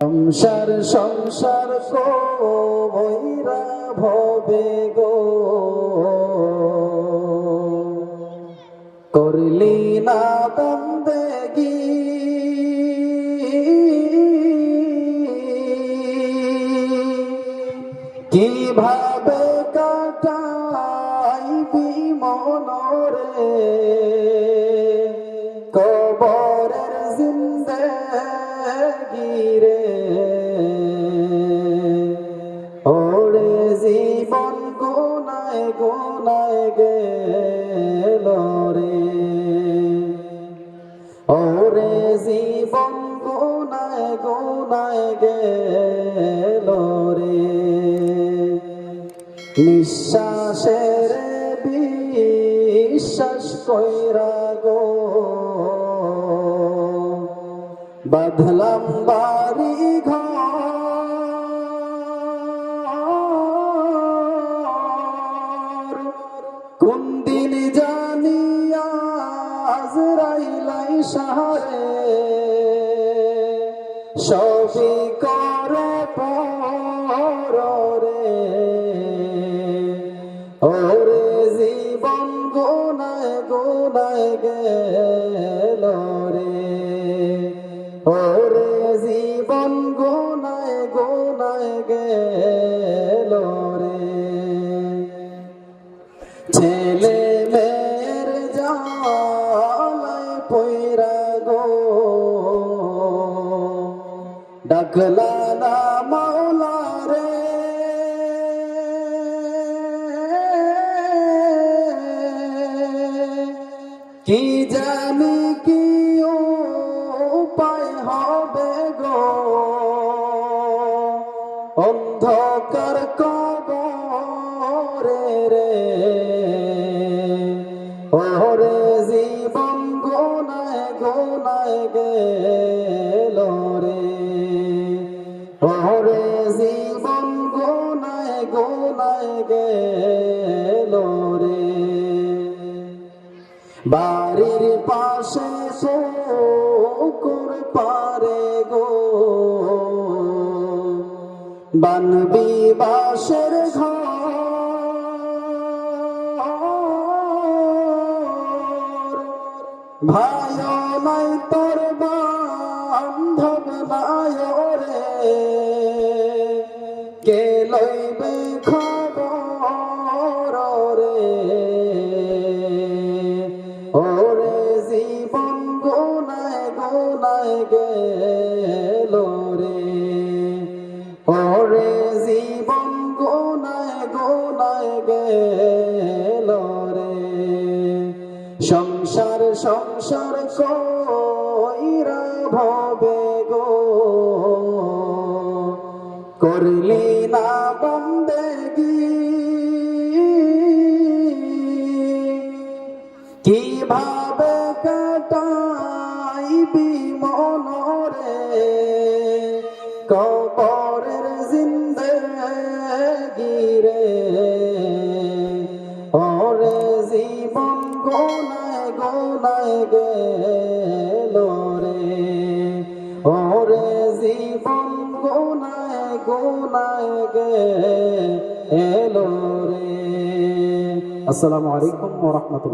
সংসার সংসার কইরা ভবে গো করলি না বন্দেগি কিভাবে কাটাইবি মনরে কবরের জিন্দেগি রে ওরে জীবন গুনায় গুনায় গেল রে ওরে জীবন গুনায় গুনায় গেল রে নিঃশ্বাসের বিশ্বাস কইরা গো বাঁধলাম বাড়ি ঘর কোন দিন জানি আজরাইলাই শহরে সবই করে পরে ওরে জীবন গুনায় গুনায় গেল রে ওরে জীবন গুনায় গুনায় গেল রে ছেলে মেয়ের জালায় পয়রা গো ডাকলা না মাওলা রে কি জানি কি উপায় হবে গো অন্ধকার কবরে রে ওরে জীবন গুনায় গুনায় গেল রে ওরে জীবন গুনায় গুনায় গেল রে বাড়ির পাশে পুকুর পারে গো বানবি বাসের ঘর ভাই নাই তোর বান্ধব নাই রে কে লইবে খবর রে ওরে জীবন গুনায় গুনায় গেল রে ওরে জীবন গুনায় গুনায় গেল রে সংসার সংসার কইরা ভবে গো করলি না বন্দেগি কিভাবে কাটাইবি মনরে কবরের জিন্দেগি রে ওরে জীবন গুনায় গুনায় গেল রে ওরে জীবন গুনায় গুনায় গেল রে আসসালামু আলাইকুম ওয়া রাহমাতুল্লাহ।